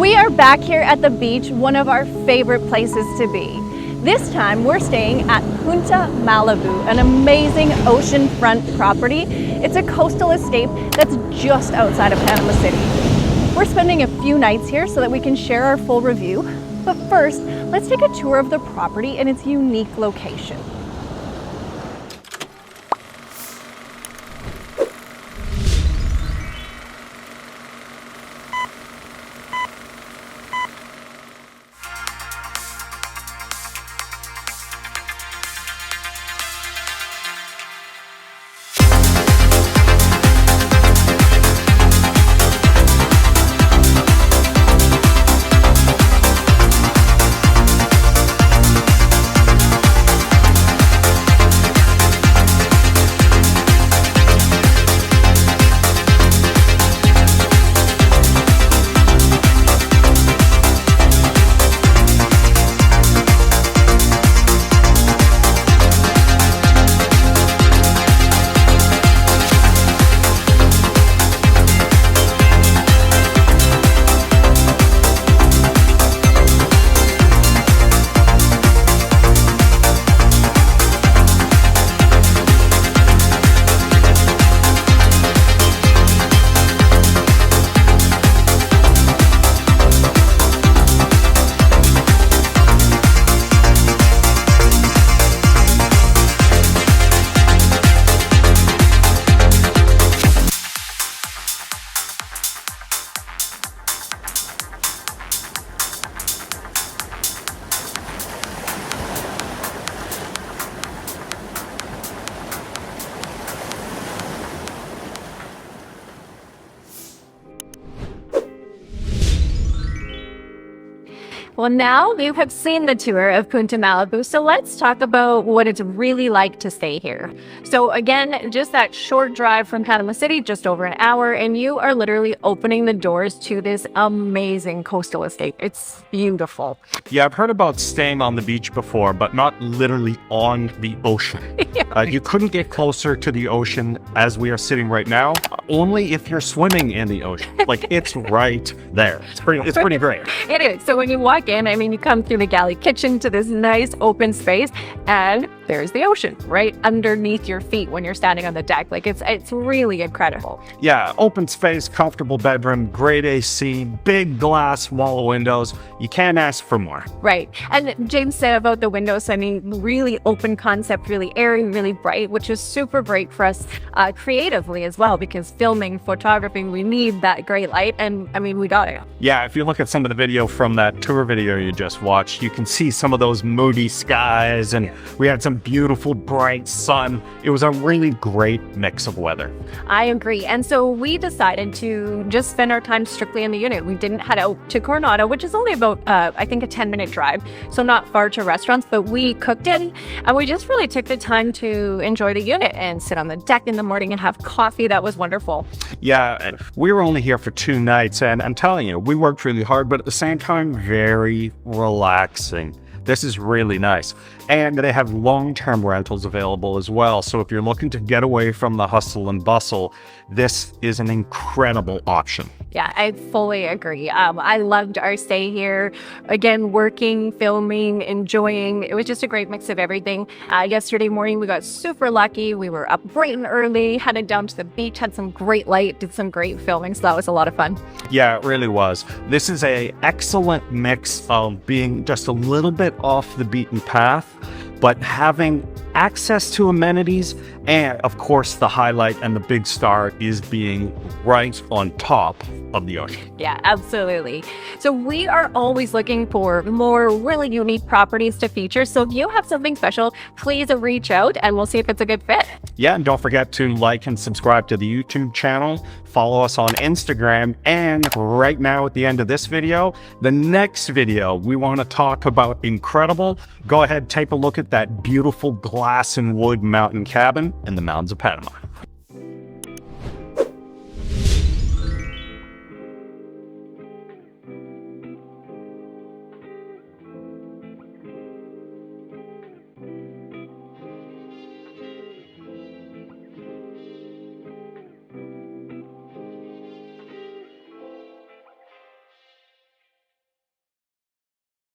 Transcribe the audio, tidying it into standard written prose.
We are back here at the beach, one of our favorite places to be. This time we're staying at Punta Malibu, an amazing oceanfront property. It's a coastal estate that's just outside of Panama City. We're spending a few nights here so that we can share our full review. But first, let's take a tour of the property and its unique location. Well, now you have seen the tour of Punta Malibu, so let's talk about what it's really like to stay here. So again, just that short drive from Panama City, just over an hour, and you are literally opening the doors to this amazing coastal estate. It's beautiful. Yeah, I've heard about staying on the beach before, but not literally on the ocean. You couldn't get closer to the ocean as we are sitting right now, only if you're swimming in the ocean. Like, it's right there. It's pretty great. It is. So when you walk in, I mean, you come through the galley kitchen to this nice open space, and there's the ocean right underneath your feet when you're standing on the deck. Like, it's really incredible. Yeah, open space, comfortable bedroom, great AC, big glass wall windows. You can't ask for more. Right. And James said about the windows, I mean, really open concept, really airy, really bright, which is super great for us creatively as well, because filming, photographing, we need that great light, and I mean, we got it. Yeah, if you look at some of the video from that tour video you just watched, you can see some of those moody skies, and we had some beautiful bright sun. It was a really great mix of weather. I agree. And so we decided to just spend our time strictly in the unit. We didn't head out to Coronado, which is only about, I think, a 10-minute drive. So not far to restaurants, but we cooked in, and we just really took the time to enjoy the unit and sit on the deck in the morning and have coffee. That was wonderful. Yeah, we were only here for 2 nights, and I'm telling you, we worked really hard, but at the same time, very relaxing. This is really nice. And they have long-term rentals available as well. So if you're looking to get away from the hustle and bustle, this is an incredible option. Yeah, I fully agree. I loved our stay here. Again, working, filming, enjoying. It was just a great mix of everything. Yesterday morning, we got super lucky. We were up bright and early, headed down to the beach, had some great light, did some great filming. So that was a lot of fun. Yeah, it really was. This is an excellent mix of being just a little bit off the beaten path, but having access to amenities, and of course the highlight and the big star is being right on top of the ocean. Yeah, absolutely. So we are always looking for more really unique properties to feature. So if you have something special, please reach out and we'll see if it's a good fit. Yeah, and don't forget to like and subscribe to the YouTube channel. Follow us on Instagram. And right now at the end of this video, the next video, we want to talk about incredible. Go ahead, take a look at that beautiful glass and wood mountain cabin in the mountains of Panama.